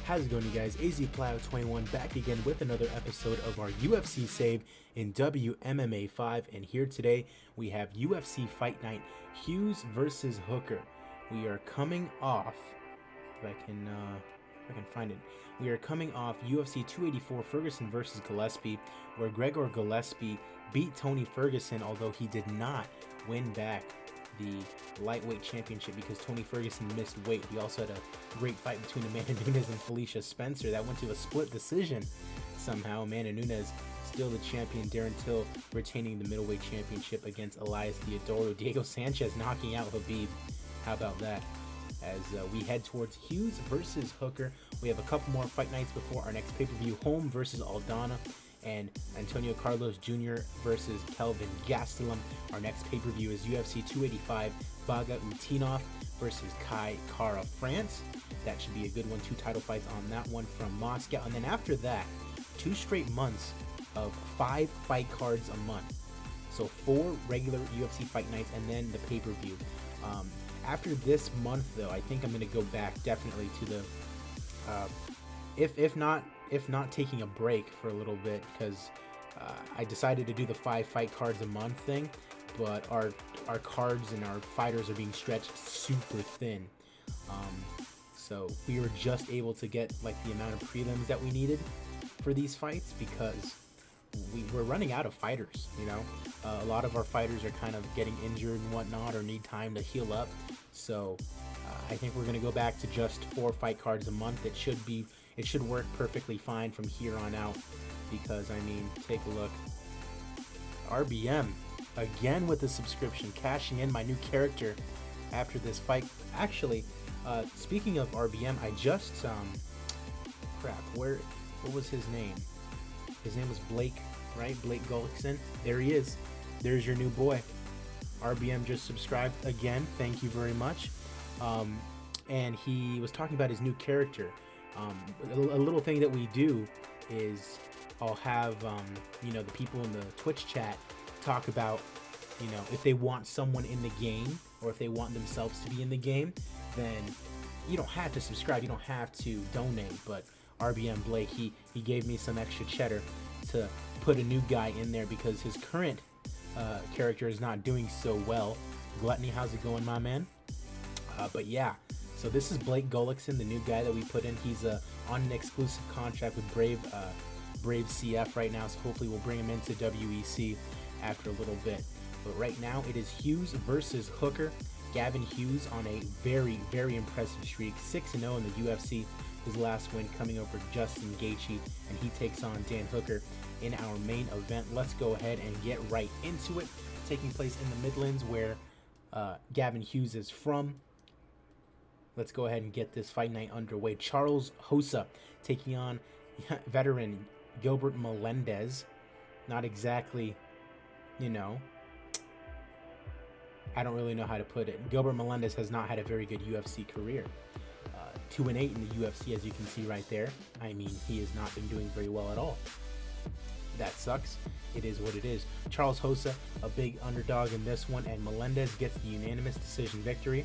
How's it going, you guys? AZPlow21 back again with another episode of our UFC save in WMMA 5, and here today we have UFC Fight Night Hughes versus Hooker. We are coming off, if I can find it, we are coming off UFC 284 Ferguson versus Gillespie, where Gregor Gillespie beat Tony Ferguson, although he did not win back the lightweight championship because Tony Ferguson missed weight. We also had a great fight between Amanda Nunes and Felicia Spencer that went to a split decision somehow. Amanda Nunes still the champion, Darren Till retaining the middleweight championship against Elias Theodoro. Diego Sanchez knocking out Khabib. How about that? As we head towards Hughes versus Hooker, we have a couple more fight nights before our next pay-per-view. Holm versus Aldana, and Antonio Carlos Jr. versus Kelvin Gastelum. Our next pay-per-view is UFC 285 Baga Utinov versus Kai Kara France. That should be a good one. 2 title fights on that one from Moscow. And then after that, 2 straight months of 5 fight cards a month. So 4 regular UFC fight nights and then the pay-per-view. After this month, though, I think I'm going to go back definitely to the if not taking a break for a little bit, because I decided to do the 5 fight cards a month thing, but our cards and our fighters are being stretched super thin. So we were just able to get like the amount of prelims that we needed for these fights because we're running out of fighters, you know. A lot of our fighters are kind of getting injured and whatnot, or need time to heal up. So I think we're going to go back to just 4 fight cards a month. It should work perfectly fine from here on out, because I mean, take a look. RBM again with the subscription, cashing in my new character after this fight. Actually, speaking of RBM, I just what was his name? His name was Blake, right? Blake Gullickson. There he is. There's your new boy. RBM just subscribed again. Thank you very much. And he was talking about his new character. A little thing that we do is I'll have, the people in the Twitch chat talk about, if they want someone in the game or if they want themselves to be in the game, then you don't have to subscribe. You don't have to donate. But RBM Blake, he gave me some extra cheddar to put a new guy in there because his current character is not doing so well. Gluttony, how's it going, my man? But yeah, so this is Blake Gullickson, the new guy that we put in. He's on an exclusive contract with Brave CF right now, so hopefully we'll bring him into WEC after a little bit. But right now it is Hughes versus Hooker. Gavin Hughes on a very, very impressive streak, 6-0 in the UFC. His last win coming over Justin Gaethje, and he takes on Dan Hooker in our main event. Let's go ahead and get right into it. Taking place in the Midlands, where Gavin Hughes is from. Let's go ahead and get this fight night underway. Charles Hossa taking on veteran Gilbert Melendez. Not exactly, I don't really know how to put it. Gilbert Melendez has not had a very good UFC career. 2-8 in the UFC, as you can see right there. I mean, he has not been doing very well at all. That sucks. It is what it is. Charles Hossa, a big underdog in this one, and Melendez gets the unanimous decision victory,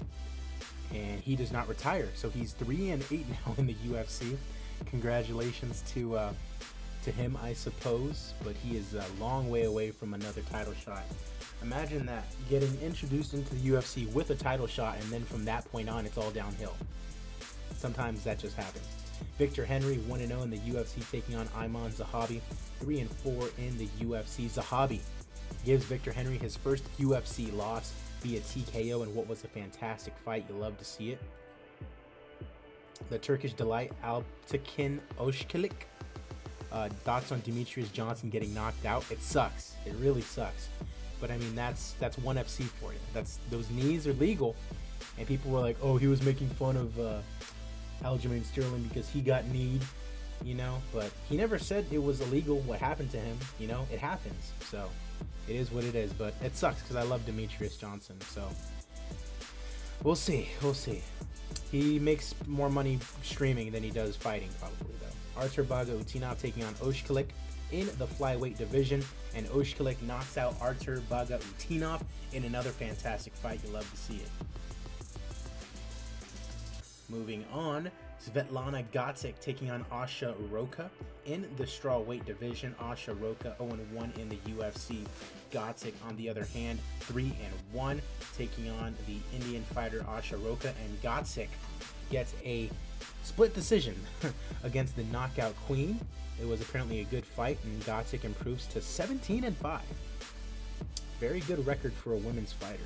and he does not retire. So he's 3-8 now in the UFC. Congratulations to him, I suppose, but he is a long way away from another title shot. Imagine that, getting introduced into the UFC with a title shot, and then from that point on, it's all downhill. Sometimes that just happens. Victor Henry, 1-0 in the UFC, taking on Ayman Zahabi, 3-4 in the UFC. Zahabi gives Victor Henry his first UFC loss via TKO in what was a fantastic fight. You love to see it. The Turkish delight, Alptekin Özçelik. Thoughts on Demetrius Johnson getting knocked out? It sucks. It really sucks. But I mean, that's ONE FC for you. Those knees are legal, and people were like, "Oh, he was making fun of Aljamain Sterling because he got kneed," But he never said it was illegal what happened to him. It happens. So it is what it is. But it sucks because I love Demetrius Johnson. So we'll see. He makes more money streaming than he does fighting, probably, though. Artur Baga Utinov taking on Özçelik in the flyweight division, and Özçelik knocks out Artur Baga Utinov in another fantastic fight. You love to see it. Moving on, Svetlana Gotic taking on Asha Roka in the strawweight division. Asha Roka 0-1 in the UFC. Gotic, on the other hand, 3-1, taking on the Indian fighter Asha Roka, and Gotic gets a split decision against the Knockout Queen. It was apparently a good fight, and Gotic improves to 17-5. Very good record for a women's fighter.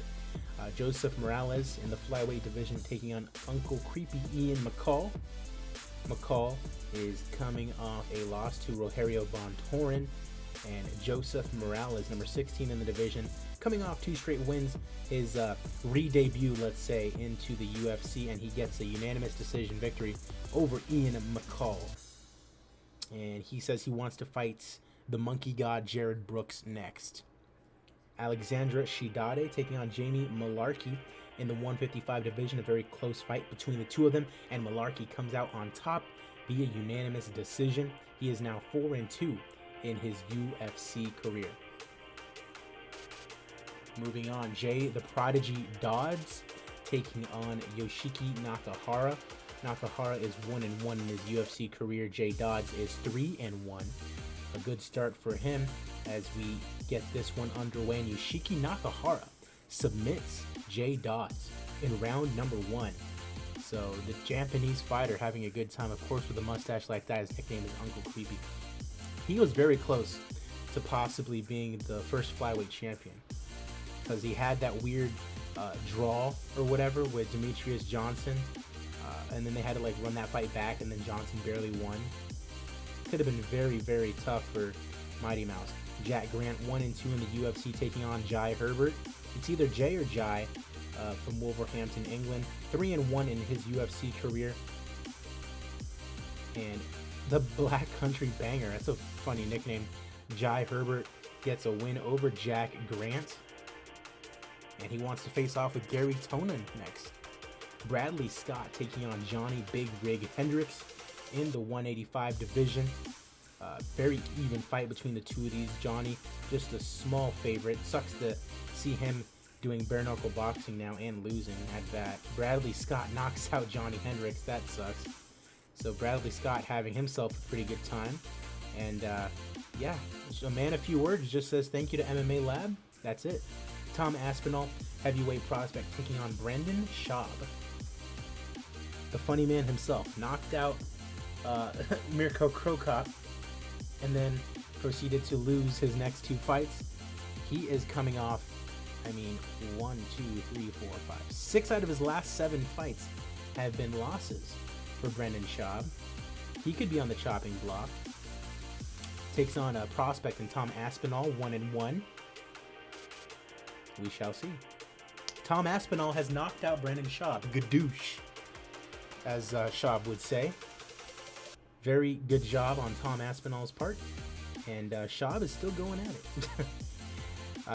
Joseph Morales in the flyweight division taking on Uncle Creepy Ian McCall. McCall is coming off a loss to Rogerio Von Toren, and Joseph Morales, number 16 in the division, coming off 2 straight wins, his re-debut, let's say, into the UFC, and he gets a unanimous decision victory over Ian McCall. And he says he wants to fight the monkey god Jared Brooks next. Alexandra Shidade taking on Jamie Malarkey in the 155 division. A very close fight between the two of them, and Malarkey comes out on top via unanimous decision. He is now 4-2 in his UFC career. Moving on, Jay the Prodigy Dodds taking on Yoshiki Nakahara. Nakahara is 1-1 in his UFC career. Jay Dodds is 3-1. A good start for him as we get this one underway. And Yoshiki Nakahara submits Jay Dodds in round number 1. So the Japanese fighter having a good time, of course, with a mustache like that. His nickname is Uncle Creepy. He was very close to possibly being the first flyweight champion, because he had that weird draw or whatever with Demetrius Johnson, and then they had to like run that fight back, and then Johnson barely won. Could have been very, very tough for Mighty Mouse. Jack Grant 1-2 in the UFC taking on Jai Herbert. It's either Jay or Jai from Wolverhampton, England. 3-1 in his UFC career. And the Black Country Banger, that's a funny nickname. Jai Herbert gets a win over Jack Grant, and he wants to face off with Gary Tonin next. Bradley Scott taking on Johnny Big Rig Hendricks in the 185 division. Very even fight between the two of these. Johnny, just a small favorite. Sucks to see him doing bare knuckle boxing now and losing at that. Bradley Scott knocks out Johnny Hendricks. That sucks. So Bradley Scott having himself a pretty good time. And yeah, a man of few words, just says thank you to MMA Lab. That's it. Tom Aspinall, heavyweight prospect, taking on Brendan Schaub. The funny man himself knocked out Mirko Krokop, and then proceeded to lose his next 2 fights. He is coming off, 6 out of his last 7 fights have been losses for Brendan Schaub. He could be on the chopping block. Takes on a prospect in Tom Aspinall, 1-1. We shall see. Tom Aspinall has knocked out Brendan Schaub. Gadoosh, as Schaub would say. Very good job on Tom Aspinall's part. And Schaub is still going at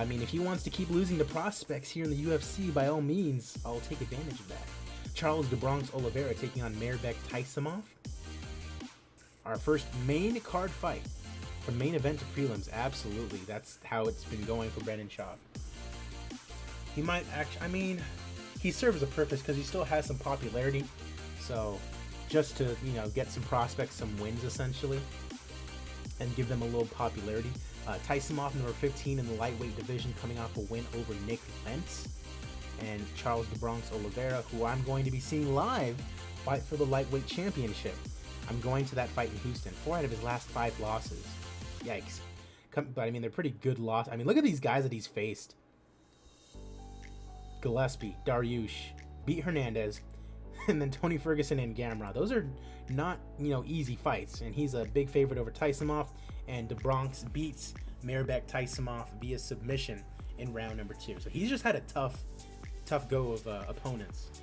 it. If he wants to keep losing to prospects here in the UFC, by all means, I'll take advantage of that. Charles de Bronx Oliveira taking on Mairbek Taisimov. Our first main card fight. From main event to prelims, absolutely. That's how it's been going for Brendan Schaub. He might actually, he serves a purpose because he still has some popularity. So just to, get some prospects, some wins essentially, and give them a little popularity. Taisimov, number 15 in the lightweight division, coming off a win over Nick Lentz. And Charles de Bronx Oliveira, who I'm going to be seeing live, fight for the lightweight championship. I'm going to that fight in Houston. 4 out of his last 5 losses. Yikes. But they're pretty good losses. Look at these guys that he's faced. Gillespie, Dariush, beat Hernandez, and then Tony Ferguson and Gamrot. Those are not, easy fights. And he's a big favorite over Taisimov. And de Bronx beats Mairbek Taisimov via submission in round number 2. So he's just had a tough go of opponents.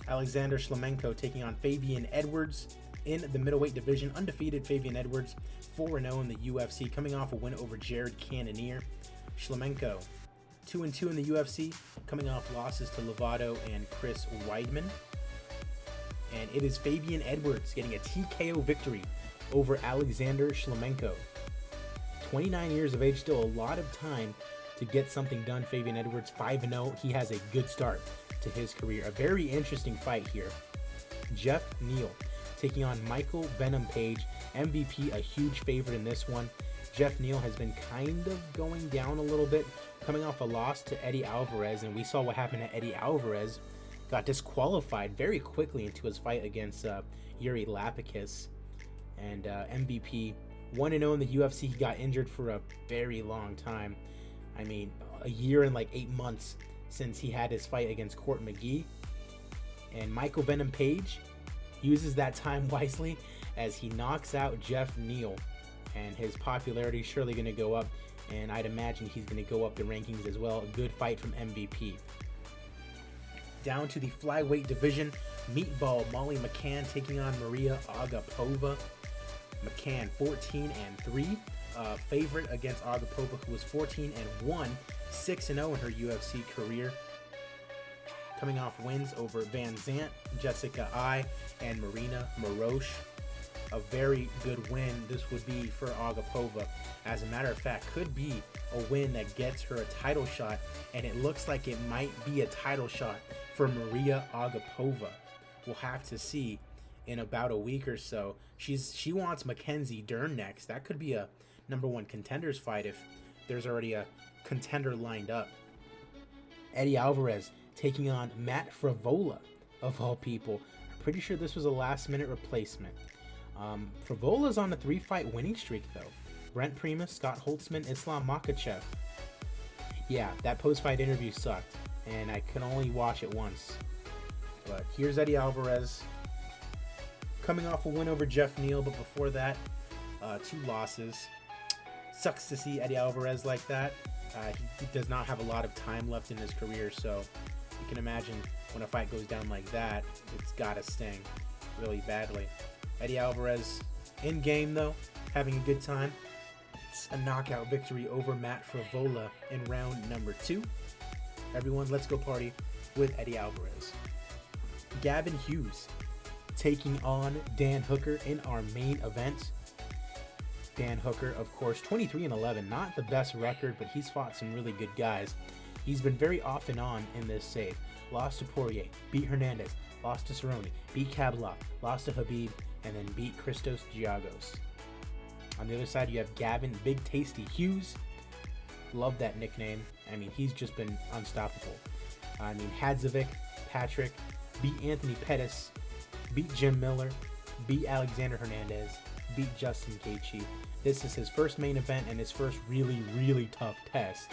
Alexander Shlemenko taking on Fabian Edwards in the middleweight division. Undefeated Fabian Edwards, 4-0 in the UFC, coming off a win over Jared Cannonier. Shlemenko, 2-2 in the UFC, coming off losses to Lovato and Chris Weidman. And it is Fabian Edwards getting a TKO victory over Alexander Shlemenko. 29 years of age, still a lot of time to get something done. Fabian Edwards, 5-0. He has a good start to his career. A very interesting fight here. Jeff Neal taking on Michael Venom Page. MVP a huge favorite in this one. Jeff Neal has been kind of going down a little bit, coming off a loss to Eddie Alvarez, and we saw what happened to Eddie Alvarez. Got disqualified very quickly into his fight against Yuri Lapikis. And MVP 1-0 in the UFC. He got injured for a very long time. I mean, a year and like 8 months since he had his fight against Court McGee. And Michael Venom Page uses that time wisely as he knocks out Jeff Neal. And his popularity is surely going to go up. And I'd imagine he's going to go up the rankings as well. A good fight from MVP. Down to the flyweight division, Meatball Molly McCann taking on Maria Agapova. McCann 14-3, favorite against Agapova, who was 14-1, 6-0 in her UFC career. Coming off wins over Van Zant, Jessica Ai, and Marina Morosh. A very good win this would be for Agapova. As a matter of fact, could be a win that gets her a title shot, and it looks like it might be a title shot for Maria Agapova. We'll have to see in about a week or so. She wants Mackenzie Dern next. That could be a #1 contenders fight if there's already a contender lined up. Eddie Alvarez taking on Matt Frivola, of all people. I'm pretty sure this was a last-minute replacement. Frivola's on a 3-fight winning streak, though. Brent Primus, Scott Holtzman, Islam Makhachev. Yeah, that post-fight interview sucked, and I could only watch it once. But here's Eddie Alvarez coming off a win over Jeff Neal, but before that, 2 losses. Sucks to see Eddie Alvarez like that. He does not have a lot of time left in his career, so you can imagine when a fight goes down like that, it's gotta sting really badly. Eddie Alvarez in game though, having a good time. It's a knockout victory over Matt Frivola in round number 2. Everyone, let's go party with Eddie Alvarez. Gavin Hughes taking on Dan Hooker in our main event. Dan Hooker, of course, 23-11, not the best record, but he's fought some really good guys. He's been very off and on in this save. Lost to Poirier, beat Hernandez, lost to Cerrone, beat Kabalov, lost to Habib, and then beat Christos Giagos. On the other side, you have Gavin Big Tasty Hughes. Love that nickname. I mean, he's just been unstoppable. I mean, Hadzovic, Patrick, beat Anthony Pettis, beat Jim Miller, beat Alexander Hernandez, beat Justin Gaethje. This is his first main event and his first really, really tough test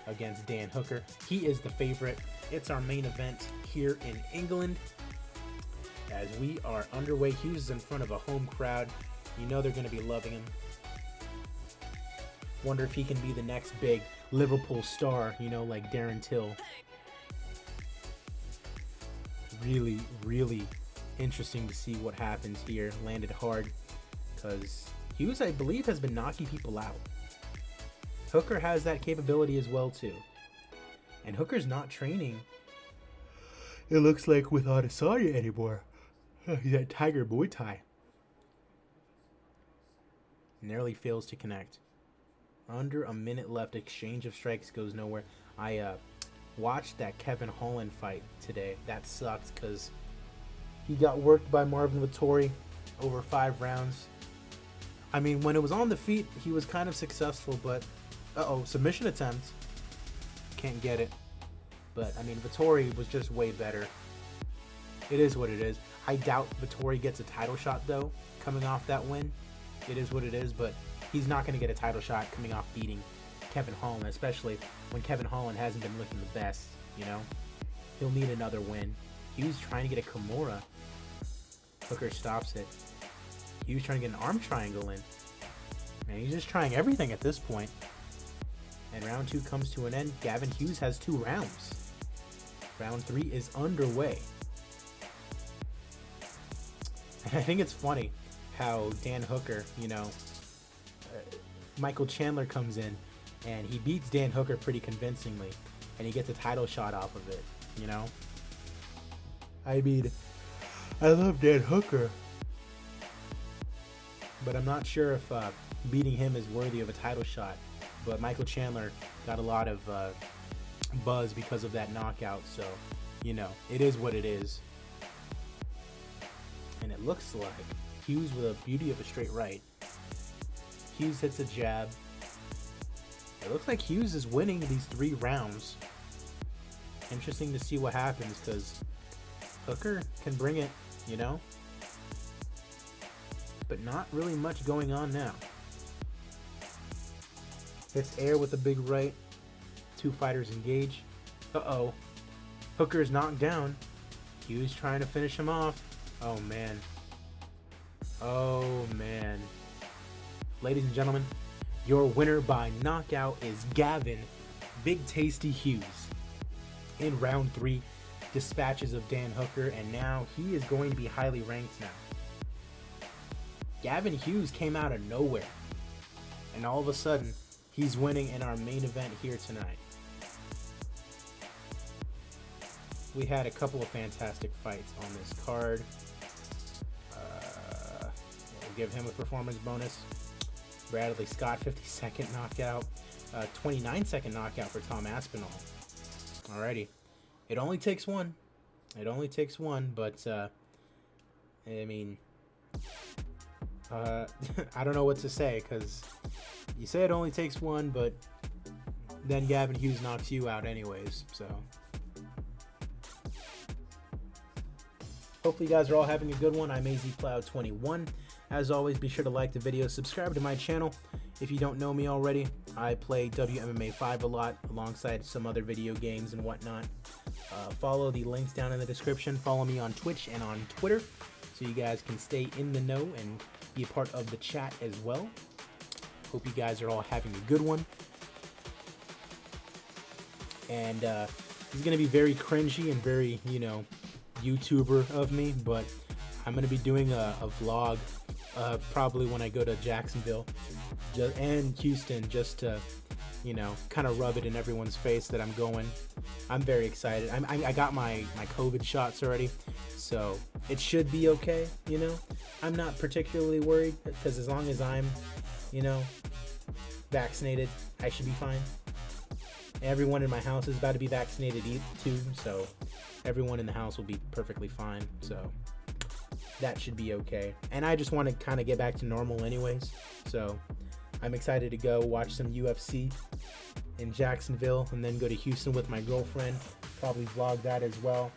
against Dan Hooker. He is the favorite. It's our main event here in England. As we are underway, Hughes is in front of a home crowd. You know they're going to be loving him. Wonder if he can be the next big Liverpool star, you know, like Darren Till. Really, really interesting to see what happens here. Landed hard because Hughes, I believe, has been knocking people out. Hooker has that capability as well, too. And Hooker's not training, it looks like, with Adesanya anymore. He's at Tiger Muay Thai. Narrowly fails to connect. Under a minute left. Exchange of strikes goes nowhere. I watched that Kevin Holland fight today. That sucked because he got worked by Marvin Vettori over 5 rounds. I mean, when it was on the feet, he was kind of successful, but submission attempt. Can't get it. But, I mean, Vettori was just way better. It is what it is. I doubt Vettori gets a title shot, though, coming off that win. It is what it is, but he's not going to get a title shot coming off beating Kevin Holland, especially when Kevin Holland hasn't been looking the best, you know? He'll need another win. He was trying to get a Kimura. Hooker stops it. He was trying to get an arm triangle in. Man, he's just trying everything at this point. And round 2 comes to an end. Gavin Hughes has 2 rounds. Round 3 is underway. And I think it's funny how Dan Hooker, you know, Michael Chandler comes in and he beats Dan Hooker pretty convincingly, and he gets a title shot off of it, you know? I mean, I love Dan Hooker, but I'm not sure if beating him is worthy of a title shot. But Michael Chandler got a lot of buzz because of that knockout, so, you know, it is what it is. looks like. Hughes with a beauty of a straight right. Hughes hits a jab. It looks like Hughes is winning these 3 rounds. Interesting to see what happens, because Hooker can bring it, you know? But not really much going on now. Hits air with a big right. 2 fighters engage. Uh-oh. Hooker is knocked down. Hughes trying to finish him off. Oh, man. Oh, man. Ladies and gentlemen, your winner by knockout is Gavin Big Tasty Hughes. In round 3, dispatches of Dan Hooker, and now he is going to be highly ranked now. Gavin Hughes came out of nowhere, and all of a sudden, he's winning in our main event here tonight. We had a couple of fantastic fights on this card. We'll give him a performance bonus. Bradley Scott, 52nd knockout. 29-second knockout for Tom Aspinall. Alrighty. It only takes one. It only takes one, but, I mean, I don't know what to say, because you say it only takes one, but then Gavin Hughes knocks you out anyways, so. Hopefully you guys are all having a good one. I'm AZCloud21. As always, be sure to like the video, subscribe to my channel. If you don't know me already, I play WMMA 5 a lot alongside some other video games and whatnot. Follow the links down in the description. Follow me on Twitch and on Twitter so you guys can stay in the know and be a part of the chat as well. Hope you guys are all having a good one. And this is going to be very cringy and very, you know, YouTuber of me, but I'm going to be doing a vlog probably when I go to Jacksonville and Houston, just to, you know, kind of rub it in everyone's face that I'm going. I'm very excited. I got my COVID shots already, so it should be okay, you know. I'm not particularly worried, because as long as I'm, you know, vaccinated, I should be fine. Everyone in my house is about to be vaccinated too, so everyone in the house will be perfectly fine, so that should be okay. And I just want to kind of get back to normal anyways, so I'm excited to go watch some UFC in Jacksonville and then go to Houston with my girlfriend, probably vlog that as well.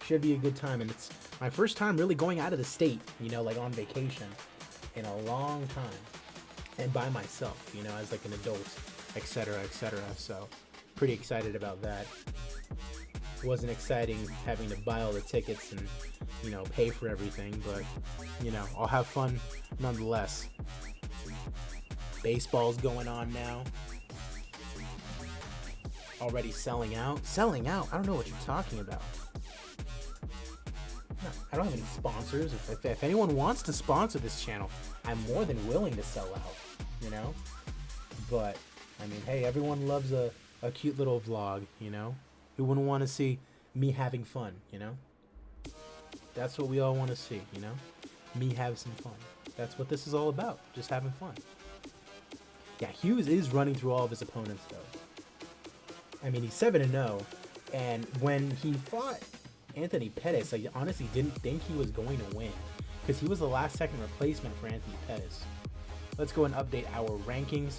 Should be a good time, and it's my first time really going out of the state, you know, like on vacation in a long time, and by myself, you know, as like an adult, etc., etc. So pretty excited about that. It wasn't exciting having to buy all the tickets and, you know, pay for everything, but, you know, I'll have fun nonetheless. Baseball's going on now. Already selling out? Selling out? I don't know what you're talking about. No, I don't have any sponsors. If anyone wants to sponsor this channel, I'm more than willing to sell out, you know? But, I mean, hey, everyone loves a cute little vlog, you know? Who wouldn't want to see me having fun, you know? That's what we all want to see, you know? Me have some fun. That's what this is all about, just having fun. Yeah, Hughes is running through all of his opponents, though. I mean, he's 7-0, and when he fought Anthony Pettis, I honestly didn't think he was going to win, because he was the last-second replacement for Anthony Pettis. Let's go and update our rankings.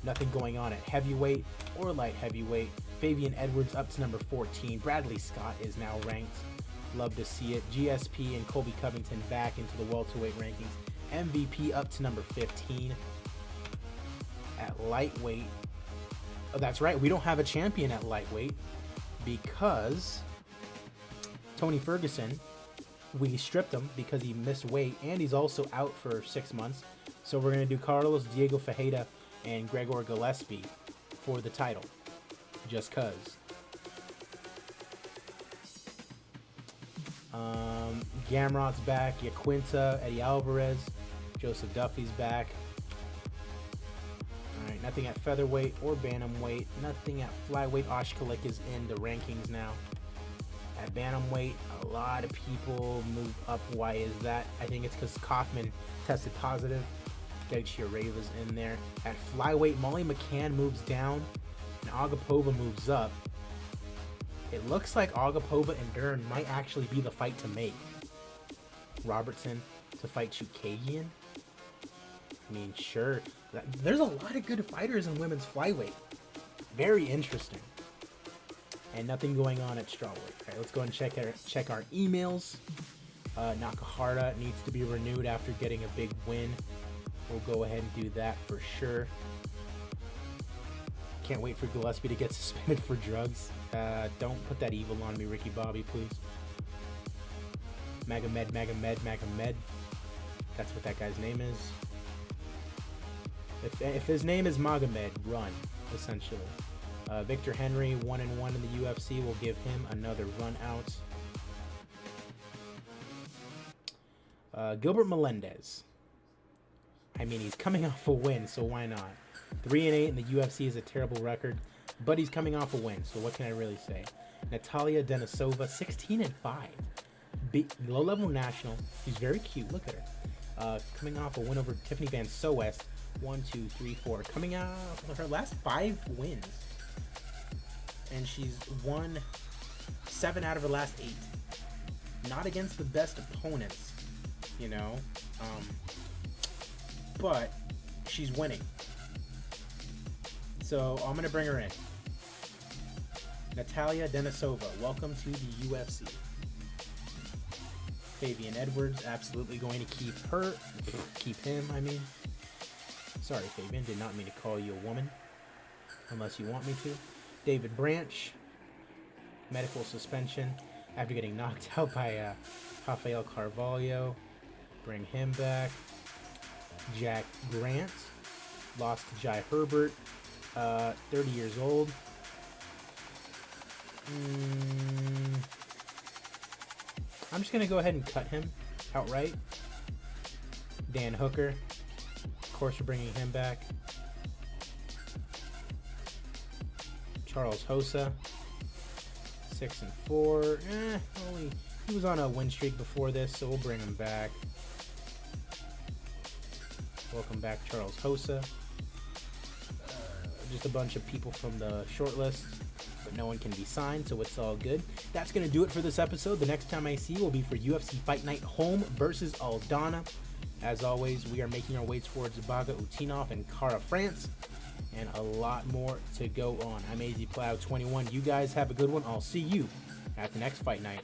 Nothing going on at heavyweight or light heavyweight. Fabian Edwards up to number 14. Bradley Scott is now ranked. Love to see it. GSP and Colby Covington back into the welterweight rankings. MVP up to number 15. At lightweight, oh, that's right, we don't have a champion at lightweight because Tony Ferguson, we stripped him because he missed weight, and he's also out for 6 months. So we're going to do Carlos Diego Fajeda and Gregor Gillespie for the title, just cuz. Gamrot's back, Yaquinta, Eddie Alvarez, Joseph Duffy's back. Alright, nothing at featherweight or bantamweight, nothing at flyweight. Oshkolik is in the rankings now. At bantamweight, a lot of people move up. Why is that? I think it's because Kaufman tested positive. Greg Chiareva's in there. At flyweight, Molly McCann moves down and Agapova moves up. It looks like Agapova and Dern might actually be the fight to make. Robertson to fight Chukagian. I mean, sure. There's a lot of good fighters in women's flyweight. Very interesting. And nothing going on at strawweight. All right, let's go and check our emails. Nakahara needs to be renewed after getting a big win. We'll go ahead and do that for sure. Can't wait for Gillespie to get suspended for drugs. Don't put that evil on me, Ricky Bobby, please. Magomed. That's what that guy's name is. If his name is Magomed, run, essentially. Victor Henry, 1-1 in the UFC, will give him another run out. Gilbert Melendez. I mean, he's coming off a win, so why not? 3-8 in the UFC is a terrible record, but he's coming off a win, so what can I really say? Natalia Denisova, 16-5. Low-level national. She's very cute. Look at her. Coming off a win over Tiffany Van Soest. 1, 2, 3, 4. Coming out of her last 5 wins. And she's won 7 out of her last 8. Not against the best opponents, you know. But she's winning. So I'm going to bring her in. Natalia Denisova, welcome to the UFC. Fabian Edwards, absolutely going to keep him, I mean. Sorry, Fabian, did not mean to call you a woman, unless you want me to. David Branch, medical suspension after getting knocked out by Rafael Carvalho. Bring him back. Jack Grant, lost to Jai Herbert, 30 years old. I'm just going to go ahead and cut him outright. Dan Hooker. Of course, we're bringing him back. Charles Hosa. 6-4. He was on a win streak before this, so we'll bring him back. Welcome back, Charles Hosa. Just a bunch of people from the short list, but no one can be signed, so it's all good. That's going to do it for this episode. The next time I see you will be for UFC Fight Night Home versus Aldana. As always, we are making our way towards Baga Utinov and Cara, France, and a lot more to go on. I'm AZ Plow 21. You guys have a good one. I'll see you at the next Fight Night.